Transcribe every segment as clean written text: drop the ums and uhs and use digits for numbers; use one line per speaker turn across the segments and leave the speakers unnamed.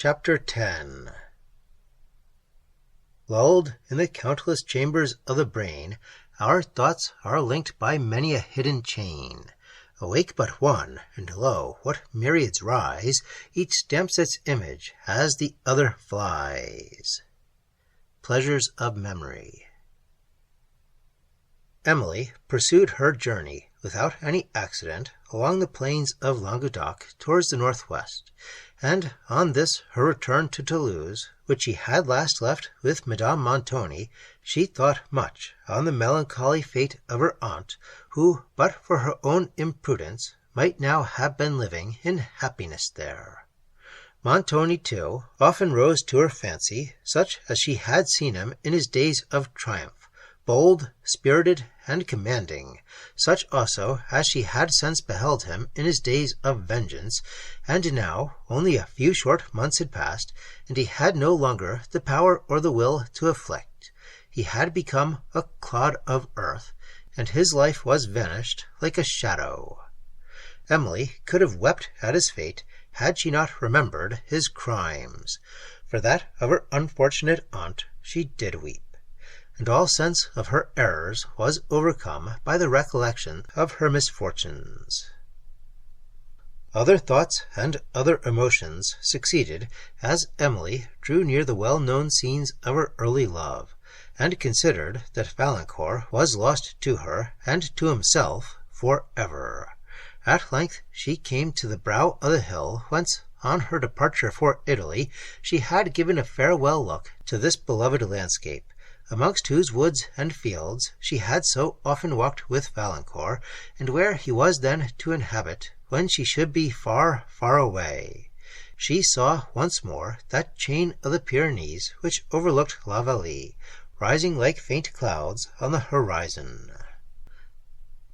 Chapter 10. Lulled in the countless chambers of the brain, our thoughts are linked by many a hidden chain. Awake but one, and lo, what myriads rise! Each stamps its image as the other flies. Pleasures of Memory. Emily pursued her journey without any accident along the plains of Languedoc towards the northwest, and on this her return to Toulouse, which she had last left with Madame Montoni, she thought much on the melancholy fate of her aunt, who, but for her own imprudence, might now have been living in happiness there. Montoni, too, often rose to her fancy, such as she had seen him in his days of triumph, bold, spirited, and commanding, such also as she had since beheld him in his days of vengeance, and now only a few short months had passed, and he had no longer the power or the will to afflict. He had become a clod of earth, and his life was vanished like a shadow. Emily could have wept at his fate had she not remembered his crimes. For that of her unfortunate aunt she did weep, and all sense of her errors was overcome by the recollection of her misfortunes. Other thoughts and other emotions succeeded as Emily drew near the well-known scenes of her early love, and considered that Valancourt was lost to her and to himself for ever. At length she came to the brow of the hill whence, on her departure for Italy, she had given a farewell look to this beloved landscape, amongst whose woods and fields she had so often walked with Valancourt, and where he was then to inhabit when she should be far, far away. She saw once more that chain of the Pyrenees which overlooked La Vallée, rising like faint clouds on the horizon.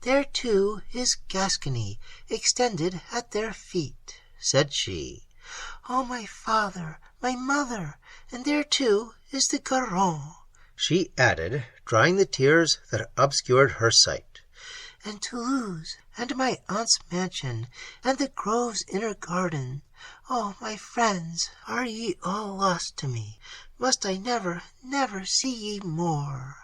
"There, too, is Gascony, extended at their feet," said she. "Oh, my father, my mother! And there, too, is the Garonne,"
she added, drying the tears that obscured her sight.
"And Toulouse, and my aunt's mansion, and the groves in her garden. Oh, my friends, are ye all lost to me? Must I never, never see ye more?"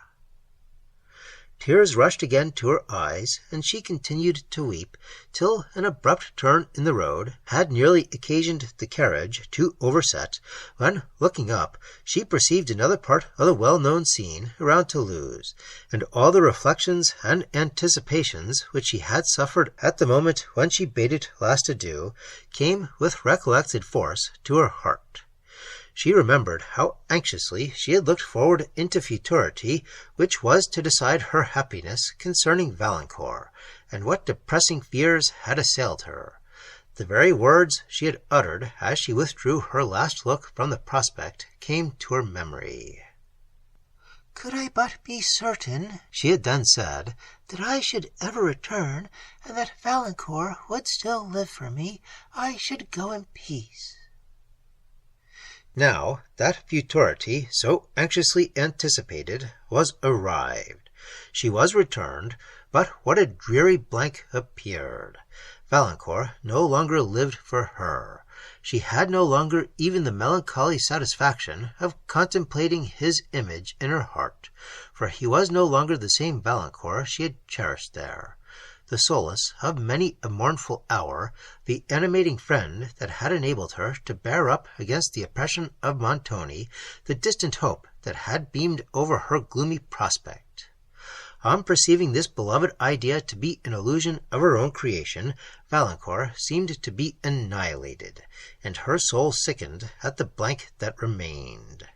Tears rushed again to her eyes, and she continued to weep, till an abrupt turn in the road had nearly occasioned the carriage to overset, when, looking up, she perceived another part of the well-known scene around Toulouse, and all the reflections and anticipations which she had suffered at the moment when she bade it last adieu came with recollected force to her heart. She remembered how anxiously she had looked forward into futurity, which was to decide her happiness concerning Valancourt, and what depressing fears had assailed her. The very words she had uttered as she withdrew her last look from the prospect came to her memory.
"Could I but be certain," she had then said, "that I should ever return, and that Valancourt would still live for me, I should go in peace."
Now that futurity, so anxiously anticipated, was arrived. She was returned, but what a dreary blank appeared! Valancourt no longer lived for her. She had no longer even the melancholy satisfaction of contemplating his image in her heart, for he was no longer the same Valancourt she had cherished there. The solace of many a mournful hour, the animating friend that had enabled her to bear up against the oppression of Montoni, the distant hope that had beamed over her gloomy prospect. On perceiving this beloved idea to be an illusion of her own creation, Valancourt seemed to be annihilated, and her soul sickened at the blank that remained.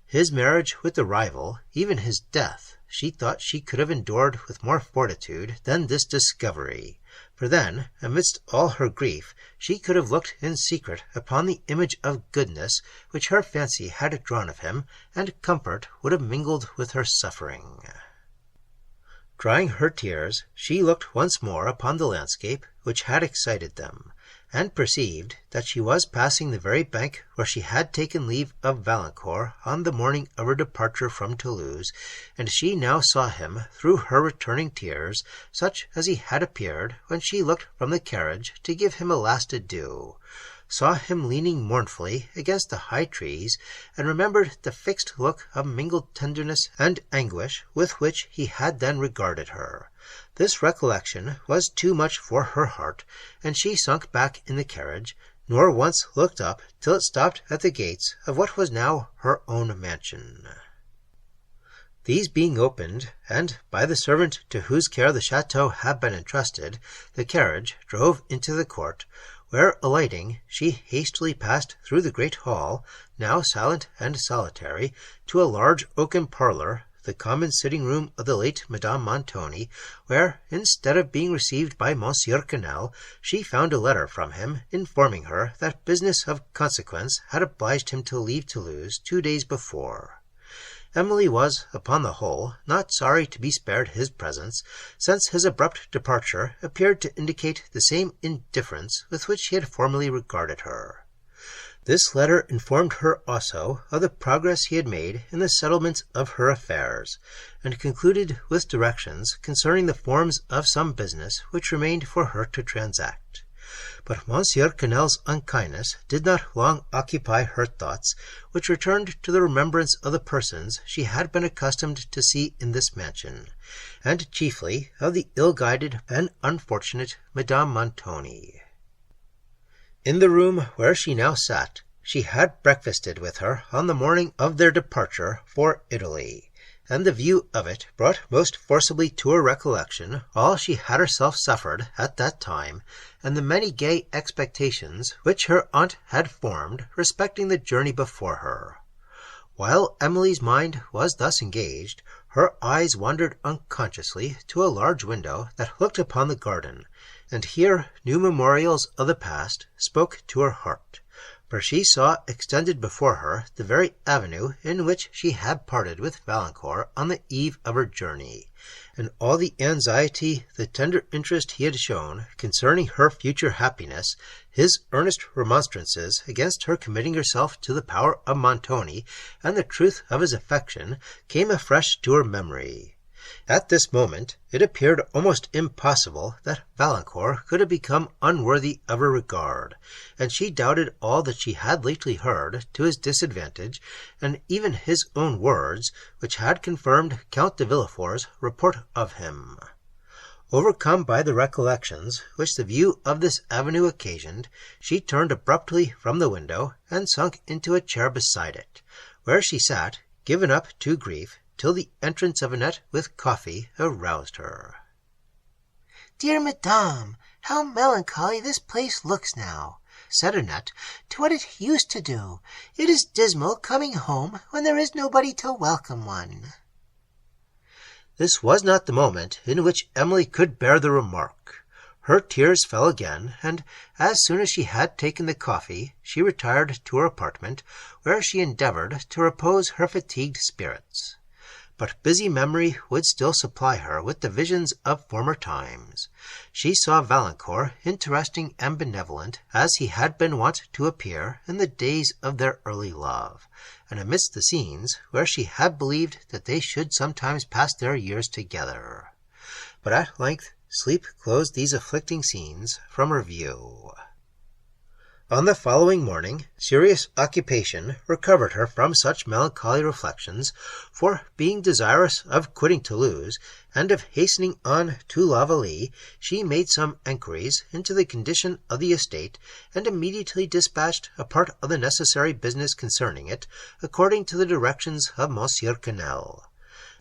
His marriage with the rival, even his death, she thought she could have endured with more fortitude than this discovery, for then, amidst all her grief, she could have looked in secret upon the image of goodness which her fancy had drawn of him, and comfort would have mingled with her suffering. Drying her tears, she looked once more upon the landscape which had excited them, and perceived that she was passing the very bank where she had taken leave of Valancourt on the morning of her departure from Toulouse, and she now saw him through her returning tears, such as he had appeared when she looked from the carriage to give him a last adieu. saw him leaning mournfully against the high trees, and remembered the fixed look of mingled tenderness and anguish with which he had then regarded her. This recollection was too much for her heart, and she sunk back in the carriage, nor once looked up till it stopped at the gates of what was now her own mansion. These being opened, and by the servant to whose care the chateau had been entrusted, the carriage drove into the court, where, alighting, she hastily passed through the great hall, now silent and solitary, to a large oaken parlour, the common sitting-room of the late Madame Montoni, where, instead of being received by Monsieur Quesnel, she found a letter from him, informing her that business of consequence had obliged him to leave Toulouse 2 days before. Emily was, upon the whole, not sorry to be spared his presence, since his abrupt departure appeared to indicate the same indifference with which he had formerly regarded her. This letter informed her also of the progress he had made in the settlement of her affairs, and concluded with directions concerning the forms of some business which remained for her to transact. But Monsieur Quesnel's unkindness did not long occupy her thoughts, which returned to the remembrance of the persons she had been accustomed to see in this mansion, and chiefly of the ill-guided and unfortunate Madame Montoni. In the room where she now sat, she had breakfasted with her on the morning of their departure for Italy, and the view of it brought most forcibly to her recollection all she had herself suffered at that time, and the many gay expectations which her aunt had formed respecting the journey before her. While Emily's mind was thus engaged, her eyes wandered unconsciously to a large window that looked upon the garden, and here new memorials of the past spoke to her heart, for she saw extended before her the very avenue in which she had parted with Valancourt on the eve of her journey, and all the anxiety, the tender interest he had shown concerning her future happiness, his earnest remonstrances against her committing herself to the power of Montoni, and the truth of his affection, came afresh to her memory. At this moment it appeared almost impossible that Valancourt could have become unworthy of her regard, and she doubted all that she had lately heard to his disadvantage, and even his own words, which had confirmed Count de Villefort's report of him. Overcome by the recollections which the view of this avenue occasioned, she turned abruptly from the window, and sunk into a chair beside it, where she sat, given up to grief, till the entrance of Annette with coffee aroused her.
"Dear Madame, how melancholy this place looks now," said Annette, "to what it used to do. It is dismal coming home when there is nobody to welcome one."
This was not the moment in which Emily could bear the remark. Her tears fell again, and as soon as she had taken the coffee, she retired to her apartment, where she endeavoured to repose her fatigued spirits. But busy memory would still supply her with the visions of former times. She saw Valancourt interesting and benevolent as he had been wont to appear in the days of their early love, and amidst the scenes where she had believed that they should sometimes pass their years together. But at length sleep closed these afflicting scenes from her view. On the following morning, serious occupation recovered her from such melancholy reflections, for, being desirous of quitting Toulouse, and of hastening on to La Vallée, she made some enquiries into the condition of the estate, and immediately dispatched a part of the necessary business concerning it, according to the directions of Monsieur Quesnel.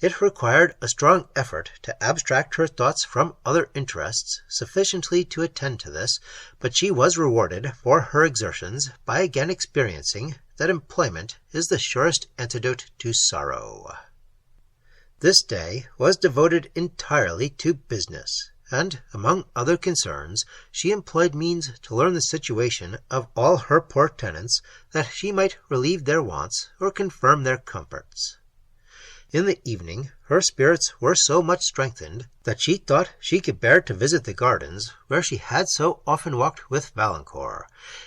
It required a strong effort to abstract her thoughts from other interests sufficiently to attend to this, but she was rewarded for her exertions by again experiencing that employment is the surest antidote to sorrow. This day was devoted entirely to business, and, among other concerns, she employed means to learn the situation of all her poor tenants, that she might relieve their wants or confirm their comforts. In the evening her spirits were so much strengthened that she thought she could bear to visit the gardens where she had so often walked with Valancourt,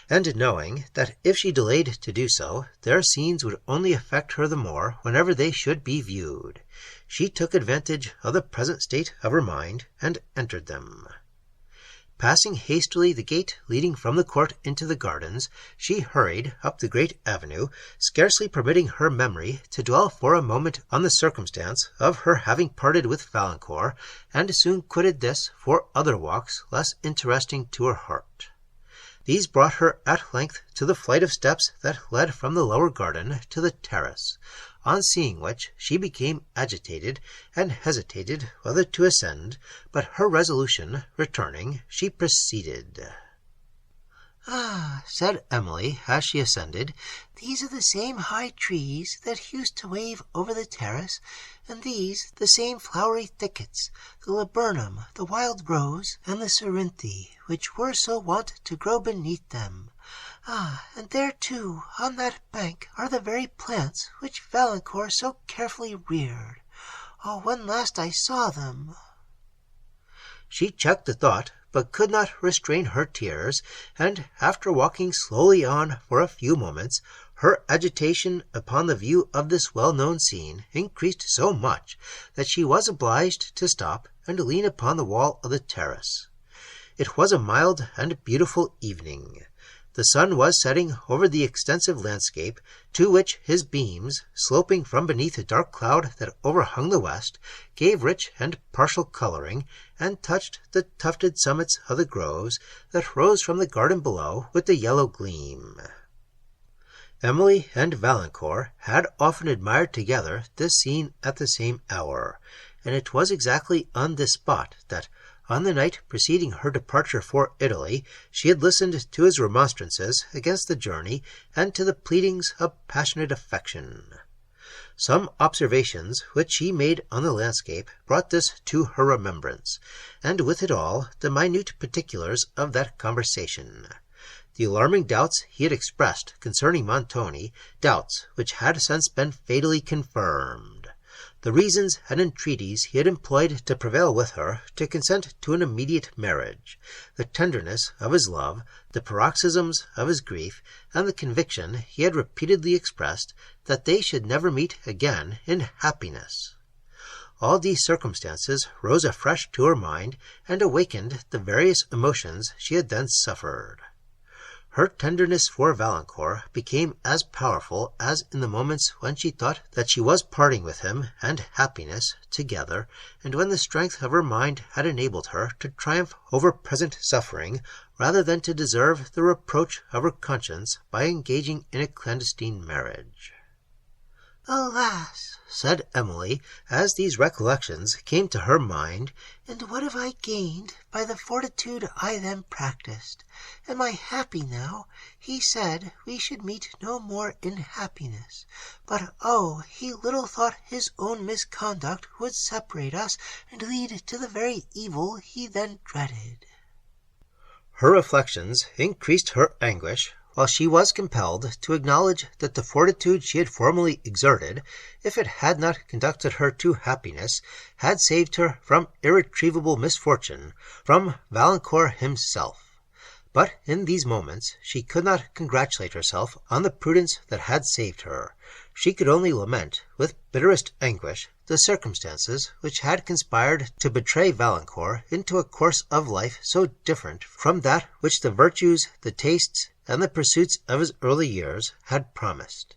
and knowing that if she delayed to do so, their scenes would only affect her the more whenever they should be viewed, she took advantage of the present state of her mind and entered them. Passing hastily the gate leading from the court into the gardens, she hurried up the great avenue, scarcely permitting her memory to dwell for a moment on the circumstance of her having parted with Valancourt, and soon quitted this for other walks less interesting to her heart. These brought her at length to the flight of steps that led from the lower garden to the terrace, on seeing which she became agitated, and hesitated whether to ascend, but her resolution returning, she proceeded.
"Ah," said Emily, as she ascended, "these are the same high trees that used to wave over the terrace, and these the same flowery thickets, the laburnum, the wild rose, and the cerinthe, which were so wont to grow beneath them. Ah, and there too, on that bank, are the very plants which Valancourt so carefully reared. Oh, when last I saw them!"
She checked the thought, but could not restrain her tears, and after walking slowly on for a few moments, her agitation upon the view of this well-known scene increased so much that she was obliged to stop and lean upon the wall of the terrace. It was a mild and beautiful evening. The sun was setting over the extensive landscape, to which his beams, sloping from beneath a dark cloud that overhung the west, gave rich and partial coloring, and touched the tufted summits of the groves that rose from the garden below with a yellow gleam. Emily and Valancourt had often admired together this scene at the same hour, and it was exactly on this spot that, on the night preceding her departure for Italy, she had listened to his remonstrances against the journey and to the pleadings of passionate affection. Some observations which he made on the landscape brought this to her remembrance, and with it all the minute particulars of that conversation. The alarming doubts he had expressed concerning Montoni, doubts which had since been fatally confirmed. The reasons and entreaties he had employed to prevail with her to consent to an immediate marriage, the tenderness of his love, the paroxysms of his grief, and the conviction he had repeatedly expressed that they should never meet again in happiness. All these circumstances rose afresh to her mind, and awakened the various emotions she had then suffered. Her tenderness for Valancourt became as powerful as in the moments when she thought that she was parting with him and happiness together, and when the strength of her mind had enabled her to triumph over present suffering, rather than to deserve the reproach of her conscience by engaging in a clandestine marriage.
"Alas!"
said Emily, as these recollections came to her mind,
"and what have I gained by the fortitude I then practised? Am I happy now? He said we should meet no more in happiness. But, oh, he little thought his own misconduct would separate us and lead to the very evil he then dreaded."
Her reflections increased her anguish, while she was compelled to acknowledge that the fortitude she had formerly exerted, if it had not conducted her to happiness, had saved her from irretrievable misfortune, from Valancourt himself. But in these moments she could not congratulate herself on the prudence that had saved her. She could only lament, with bitterest anguish, the circumstances which had conspired to betray Valancourt into a course of life so different from that which the virtues, the tastes, and the pursuits of his early years had promised.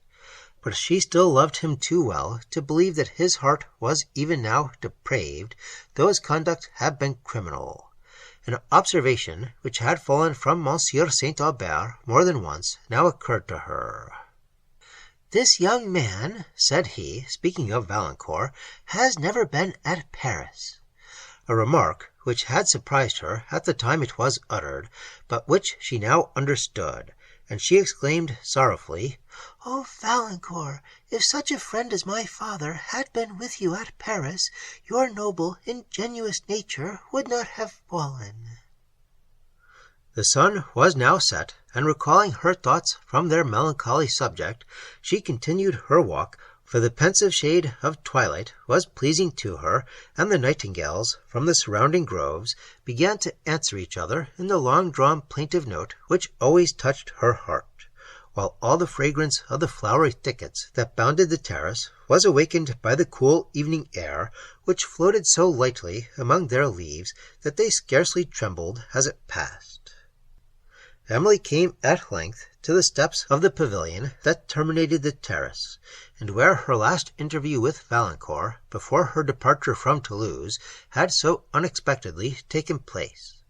But she still loved him too well to believe that his heart was even now depraved, though his conduct had been criminal. An observation which had fallen from Monsieur St. Aubert more than once now occurred to her.
"This young man," said he, speaking of Valancourt, "has never been at Paris."
A remark which had surprised her at the time it was uttered, but which she now understood, and she exclaimed sorrowfully,
"Oh, Valancourt, if such a friend as my father had been with you at Paris, your noble, ingenuous nature would not have fallen."
The sun was now set, and recalling her thoughts from their melancholy subject, she continued her walk, for the pensive shade of twilight was pleasing to her, and the nightingales from the surrounding groves began to answer each other in the long-drawn plaintive note which always touched her heart, while all the fragrance of the flowery thickets that bounded the terrace was awakened by the cool evening air, which floated so lightly among their leaves that they scarcely trembled as it passed. Emily came at length to the steps of the pavilion that terminated the terrace, and where her last interview with Valancourt, before her departure from Toulouse, had so unexpectedly taken place.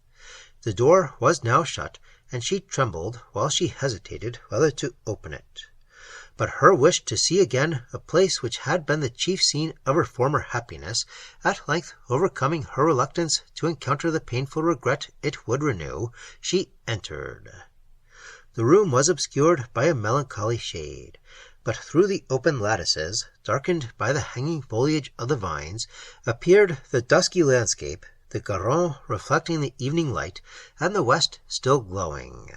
The door was now shut, and she trembled while she hesitated whether to open it. But her wish to see again a place which had been the chief scene of her former happiness, at length overcoming her reluctance to encounter the painful regret it would renew, she entered. The room was obscured by a melancholy shade, but through the open lattices, darkened by the hanging foliage of the vines, appeared the dusky landscape, the Garonne reflecting the evening light, and the west still glowing.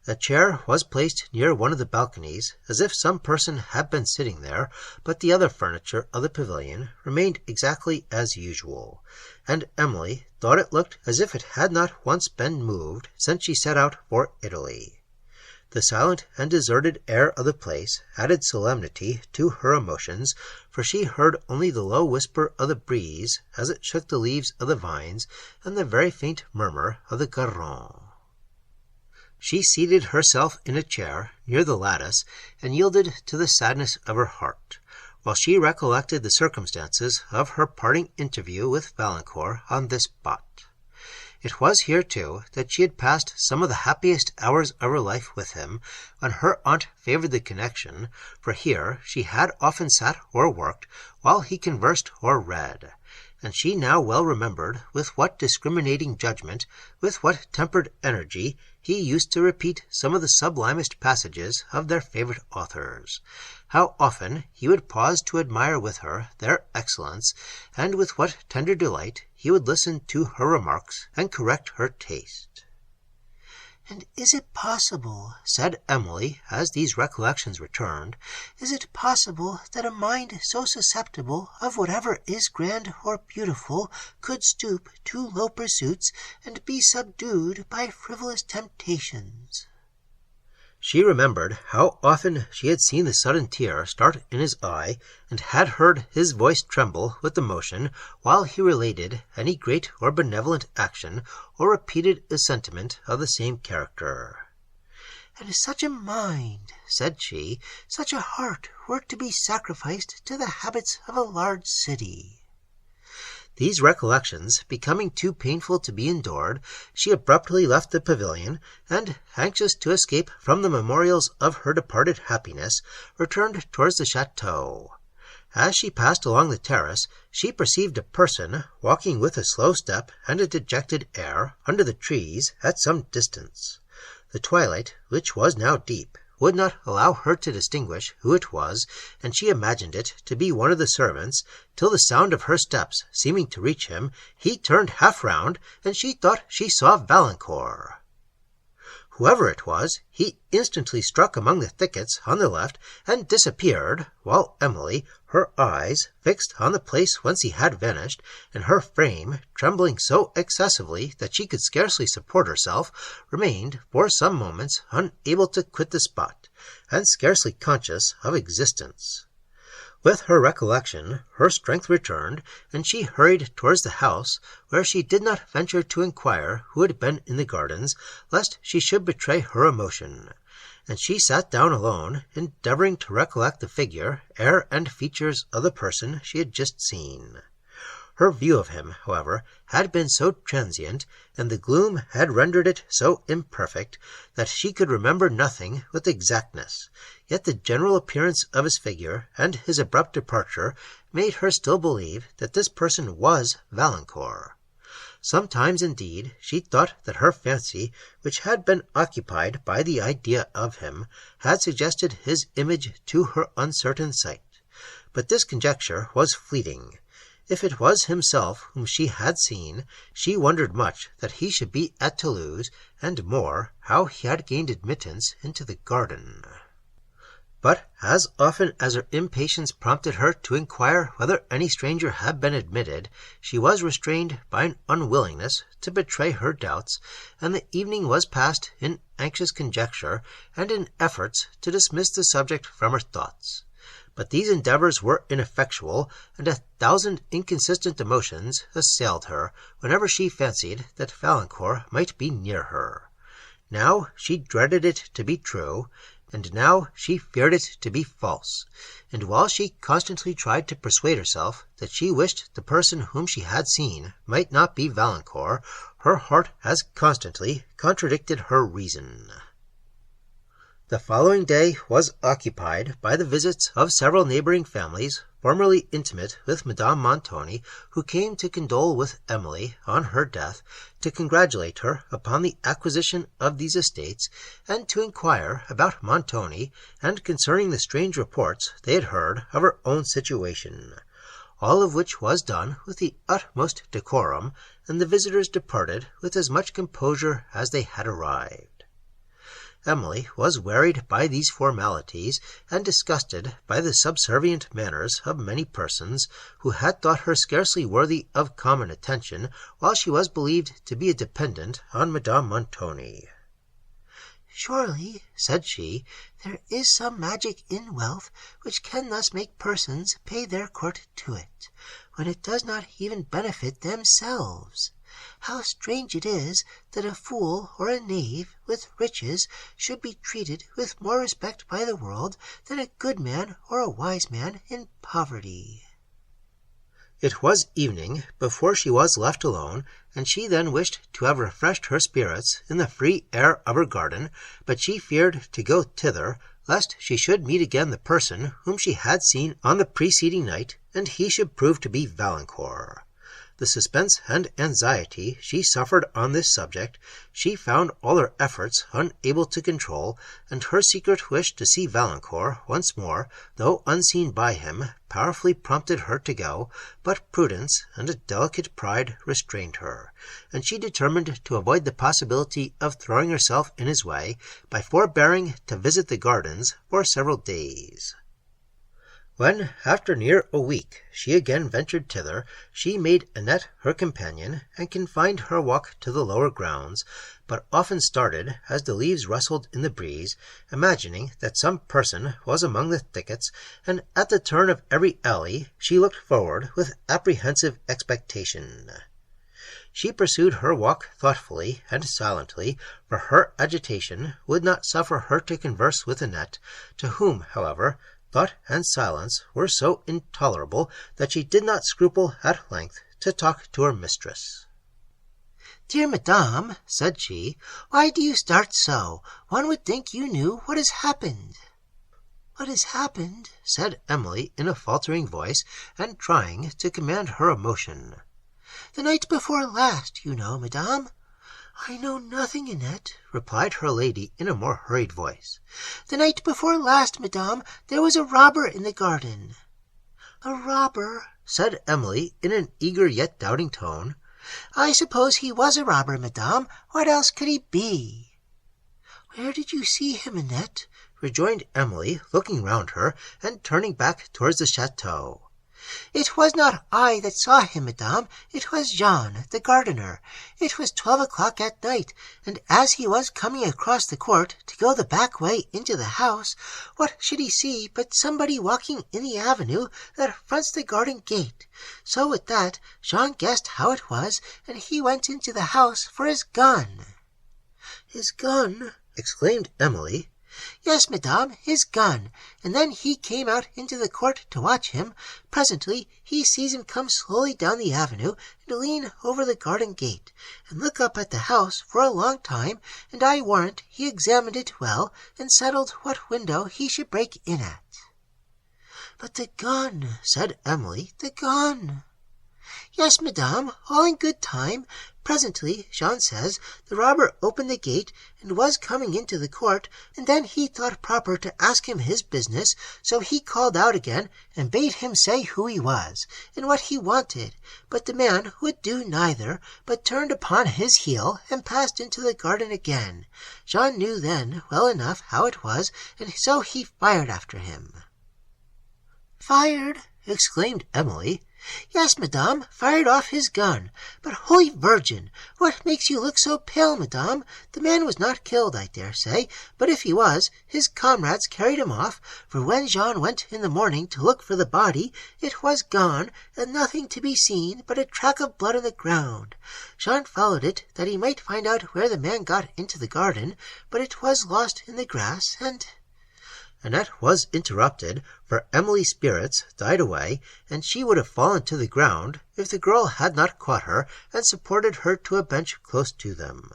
A chair was placed near one of the balconies, as if some person had been sitting there, but the other furniture of the pavilion remained exactly as usual, and Emily thought it looked as if it had not once been moved since she set out for Italy. The silent and deserted air of the place added solemnity to her emotions, for she heard only the low whisper of the breeze as it shook the leaves of the vines, and the very faint murmur of the Garonne. She seated herself in a chair near the lattice, and yielded to the sadness of her heart, while she recollected the circumstances of her parting interview with Valancourt on this spot. It was here, too, that she had passed some of the happiest hours of her life with him, when her aunt favoured the connection, for here she had often sat or worked, while he conversed or read, and she now well remembered with what discriminating judgment, with what tempered energy, he used to repeat some of the sublimest passages of their favourite authors. How often he would pause to admire with her their excellence, and with what tender delight he would listen to her remarks and correct her taste.
"And is it possible," said Emily, as these recollections returned, "is it possible that a mind so susceptible of whatever is grand or beautiful could stoop to low pursuits and be subdued by frivolous temptations?"
She remembered how often she had seen the sudden tear start in his eye, and had heard his voice tremble with emotion while he related any great or benevolent action, or repeated a sentiment of the same character.
"And such a mind," said she, "such a heart were to be sacrificed to the habits of a large city."
These recollections becoming too painful to be endured, she abruptly left the pavilion, and, anxious to escape from the memorials of her departed happiness, returned towards the chateau. As she passed along the terrace, she perceived a person walking with a slow step and a dejected air under the trees at some distance. The twilight, which was now deep, would not allow her to distinguish who it was, and she imagined it to be one of the servants, till the sound of her steps seeming to reach him, he turned half round, and she thought she saw Valancourt. Whoever it was, he instantly struck among the thickets on the left, and disappeared, while Emily, her eyes fixed on the place whence he had vanished, and her frame trembling so excessively that she could scarcely support herself, remained for some moments unable to quit the spot, and scarcely conscious of existence. With her recollection, her strength returned, and she hurried towards the house, where she did not venture to inquire who had been in the gardens, lest she should betray her emotion, and she sat down alone, endeavouring to recollect the figure, air, and features of the person she had just seen. Her view of him, however, had been so transient, and the gloom had rendered it so imperfect, that she could remember nothing with exactness, yet the general appearance of his figure and his abrupt departure made her still believe that this person was Valancourt. Sometimes, indeed, she thought that her fancy, which had been occupied by the idea of him, had suggested his image to her uncertain sight, but this conjecture was fleeting. If it was himself whom she had seen, she wondered much that he should be at Toulouse, and more, how he had gained admittance into the garden. But as often as her impatience prompted her to inquire whether any stranger had been admitted, she was restrained by an unwillingness to betray her doubts, and the evening was passed in anxious conjecture and in efforts to dismiss the subject from her thoughts. But these endeavors were ineffectual, and 1,000 inconsistent emotions assailed her whenever she fancied that Valancourt might be near her. Now she dreaded it to be true, and now she feared it to be false, and while she constantly tried to persuade herself that she wished the person whom she had seen might not be Valancourt, her heart as constantly contradicted her reason. The following day was occupied by the visits of several neighbouring families, formerly intimate with Madame Montoni, who came to condole with Emily on her death, to congratulate her upon the acquisition of these estates, and to inquire about Montoni, and concerning the strange reports they had heard of her own situation. All of which was done with the utmost decorum, and the visitors departed with as much composure as they had arrived. Emily was wearied by these formalities, and disgusted by the subservient manners of many persons, who had thought her scarcely worthy of common attention, while she was believed to be a dependent on Madame Montoni.
"Surely," said she, "there is some magic in wealth which can thus make persons pay their court to it, when it does not even benefit themselves. How strange it is that a fool or a knave with riches should be treated with more respect by the world than a good man or a wise man in poverty."
It was evening before she was left alone, and she then wished to have refreshed her spirits in the free air of her garden, but she feared to go thither, lest she should meet again the person whom she had seen on the preceding night, and he should prove to be Valancourt. The suspense and anxiety she suffered on this subject, she found all her efforts unable to control, and her secret wish to see Valancourt once more, though unseen by him, powerfully prompted her to go, but prudence and a delicate pride restrained her, and she determined to avoid the possibility of throwing herself in his way, by forbearing to visit the gardens for several days. When, after near a week, she again ventured thither, she made Annette her companion, and confined her walk to the lower grounds, but often started as the leaves rustled in the breeze, imagining that some person was among the thickets, and at the turn of every alley she looked forward with apprehensive expectation. She pursued her walk thoughtfully and silently, for her agitation would not suffer her to converse with Annette, to whom, however, thought and silence were so intolerable that she did not scruple at length to talk to her mistress.
"Dear madame," said she, "why do you start so? One would think you knew what has happened." "What has happened?"
said Emily in a faltering voice, and trying to command her emotion.
"The night before last, you know, madame." "I know nothing, Annette," replied her lady in a more hurried voice. "The night before last, madame, there was a robber in the garden." "A robber?" said Emily in an eager yet doubting tone. "I suppose he was a robber, madame. What else could he be?" "Where did you see him, Annette?" rejoined Emily, looking round her, and turning back towards the chateau. "It was not I that saw him, madame. It was Jean, the gardener. It was 12 o'clock at night, and as he was coming across the court to go the back way into the house, what should he see but somebody walking in the avenue that fronts the garden gate. So with that, Jean guessed how it was, and he went into the house for his gun."
"His gun?" exclaimed Emily.
"Yes, madame, his gun, and then he came out into the court to watch him. Presently he sees him come slowly down the avenue, and lean over the garden gate, and look up at the house for a long time, and I warrant he examined it well, and settled what window he should break in at." "But the gun," said Emily, "the gun." Yes, madame, all in good time. Presently, Jean says, the robber opened the gate and was coming into the court, and then he thought proper to ask him his business, so he called out again and bade him say who he was, and what he wanted. But the man would do neither, but turned upon his heel and passed into the garden again. Jean knew then well enough how it was, and so he fired after him."
"Fired!" exclaimed Emily.
"Yes, madame, fired off his gun. But, Holy Virgin, what makes you look so pale, madame? The man was not killed, I dare say, but if he was, his comrades carried him off, for when Jean went in the morning to look for the body, it was gone, and nothing to be seen but a track of blood on the ground. Jean followed it that he might find out where the man got into the garden, but it was lost in the grass, and—"
Annette was interrupted, for Emily's spirits died away, and she would have fallen to the ground if the girl had not caught her and supported her to a bench close to them.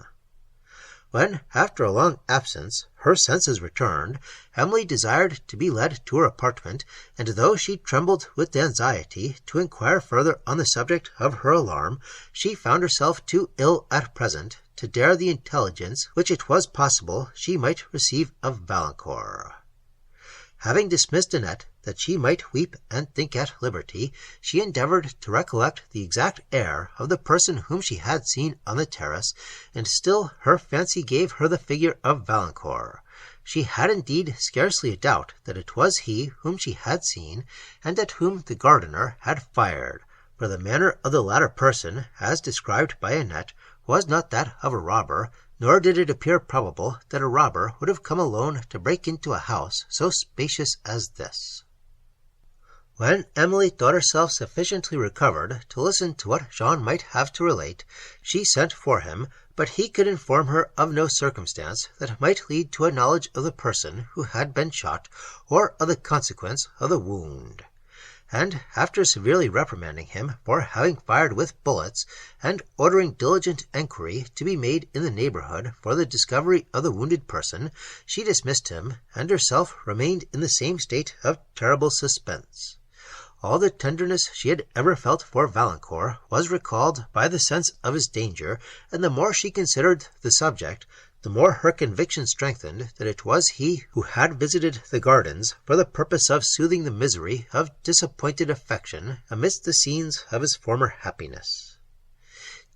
When, after a long absence, her senses returned, Emily desired to be led to her apartment, and though she trembled with anxiety to inquire further on the subject of her alarm, she found herself too ill at present to dare the intelligence which it was possible she might receive of Valancourt. Having dismissed Annette, that she might weep and think at liberty, she endeavoured to recollect the exact air of the person whom she had seen on the terrace, and still her fancy gave her the figure of Valancourt. She had indeed scarcely a doubt that it was he whom she had seen, and at whom the gardener had fired, for the manner of the latter person, as described by Annette, was not that of a robber, nor did it appear probable that a robber would have come alone to break into a house so spacious as this. When Emily thought herself sufficiently recovered to listen to what Jean might have to relate, she sent for him, but he could inform her of no circumstance that might lead to a knowledge of the person who had been shot, or of the consequence of the wound. And after severely reprimanding him for having fired with bullets, and ordering diligent enquiry to be made in the neighbourhood for the discovery of the wounded person, she dismissed him, and herself remained in the same state of terrible suspense. All the tenderness she had ever felt for Valancourt was recalled by the sense of his danger, and the more she considered the subject, the more her conviction strengthened that it was he who had visited the gardens for the purpose of soothing the misery of disappointed affection amidst the scenes of his former happiness.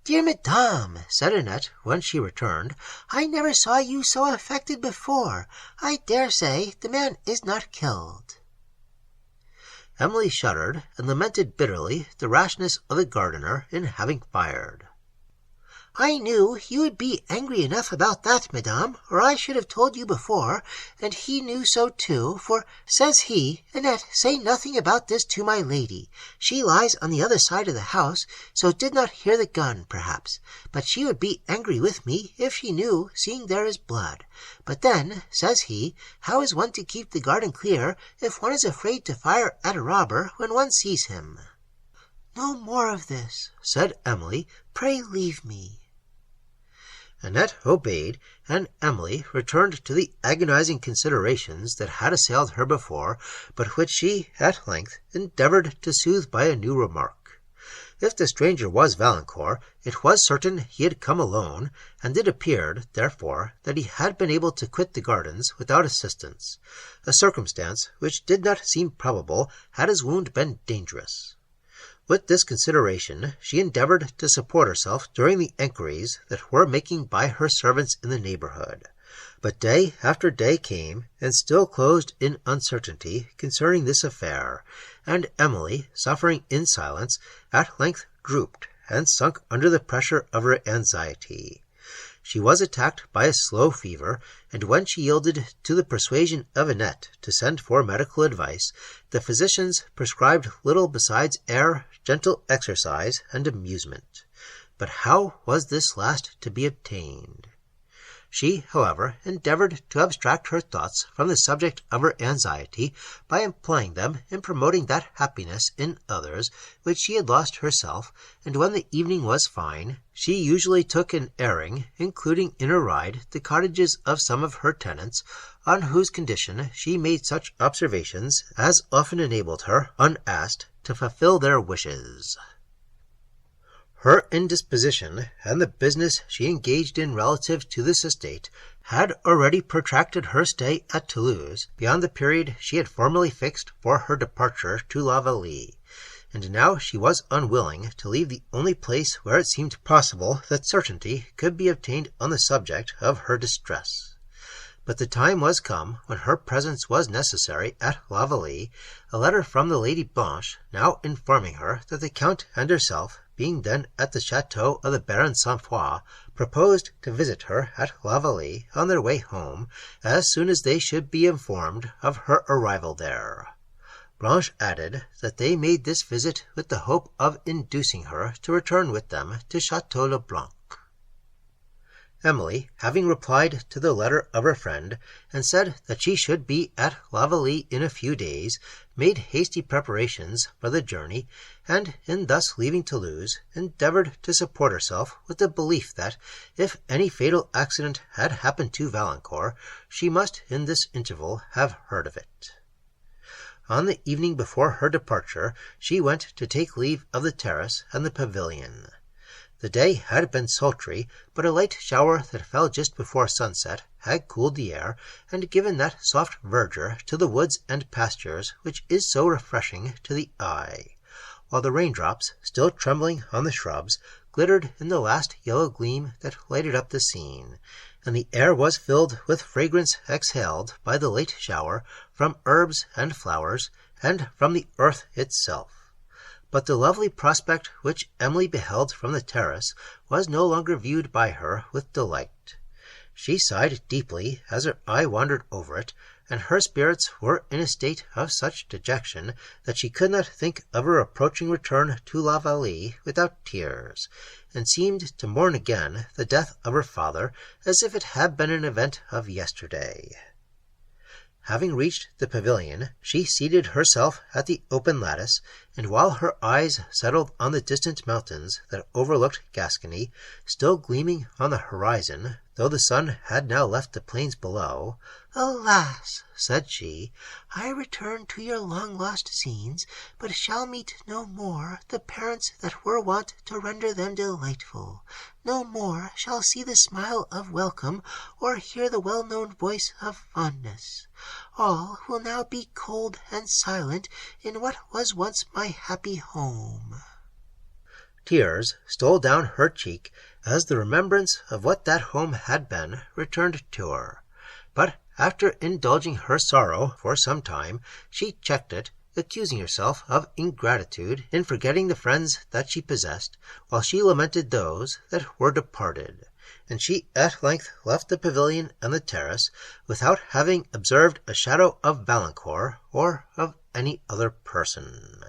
"Dear madame," said Annette, when she returned, "I never saw you so affected before. I dare say the man is not killed."
Emily shuddered, and lamented bitterly the rashness of the gardener in having fired.
"I knew you would be angry enough about that, madame, or I should have told you before, and he knew so too, for, says he, 'Annette, say nothing about this to my lady. She lies on the other side of the house, so did not hear the gun, perhaps, but she would be angry with me if she knew, seeing there is blood. But then, says he, how is one to keep the garden clear if one is afraid to fire at a robber when one sees him?'" "No more of this," said Emily. "Pray leave me."
Annette obeyed, and Emily returned to the agonizing considerations that had assailed her before, but which she, at length, endeavoured to soothe by a new remark. If the stranger was Valancourt, it was certain he had come alone, and it appeared, therefore, that he had been able to quit the gardens without assistance, a circumstance which did not seem probable had his wound been dangerous. With this consideration, she endeavoured to support herself during the enquiries that were making by her servants in the neighbourhood. But day after day came, and still closed in uncertainty concerning this affair, and Emily, suffering in silence, at length drooped and sunk under the pressure of her anxiety. She was attacked by a slow fever, and when she yielded to the persuasion of Annette to send for medical advice, the physicians prescribed little besides air, gentle exercise, and amusement. But how was this last to be obtained? She, however, endeavoured to abstract her thoughts from the subject of her anxiety by employing them in promoting that happiness in others which she had lost herself, and when the evening was fine, she usually took an airing, including in her ride the cottages of some of her tenants, on whose condition she made such observations as often enabled her, unasked, to fulfil their wishes. Her indisposition, and the business she engaged in relative to this estate, had already protracted her stay at Toulouse beyond the period she had formerly fixed for her departure to La Vallée, and now she was unwilling to leave the only place where it seemed possible that certainty could be obtained on the subject of her distress. But the time was come when her presence was necessary at La Vallée, a letter from the Lady Blanche now informing her that the Count and herself, being then at the chateau of the Baron Saint-Foix, proposed to visit her at La Vallée on their way home, as soon as they should be informed of her arrival there. Blanche added that they made this visit with the hope of inducing her to return with them to Chateau le Blanc. Emily, having replied to the letter of her friend, and said that she should be at La Vallée in a few days, made hasty preparations for the journey, and, in thus leaving Toulouse, endeavoured to support herself with the belief that, if any fatal accident had happened to Valancourt, she must in this interval have heard of it. On the evening before her departure, she went to take leave of the terrace and the pavilion. The day had been sultry, but a light shower that fell just before sunset had cooled the air, and given that soft verdure to the woods and pastures which is so refreshing to the eye, while the raindrops, still trembling on the shrubs, glittered in the last yellow gleam that lighted up the scene, and the air was filled with fragrance exhaled by the late shower from herbs and flowers, and from the earth itself. But the lovely prospect which Emily beheld from the terrace was no longer viewed by her with delight. She sighed deeply as her eye wandered over it, and her spirits were in a state of such dejection that she could not think of her approaching return to La Vallée without tears, and seemed to mourn again the death of her father as if it had been an event of yesterday. Having reached the pavilion, she seated herself at the open lattice, and while her eyes settled on the distant mountains that overlooked Gascony, still gleaming on the horizon, though the sun had now left the plains below,
"Alas," said she, "I return to your long-lost scenes, but shall meet no more the parents that were wont to render them delightful. No more shall see the smile of welcome, or hear the well-known voice of fondness. All will now be cold and silent in what was once my happy home."
Tears stole down her cheek as the remembrance of what that home had been returned to her, but after indulging her sorrow for some time, she checked it, accusing herself of ingratitude in forgetting the friends that she possessed, while she lamented those that were departed, and she at length left the pavilion and the terrace without having observed a shadow of Valancourt or of any other person.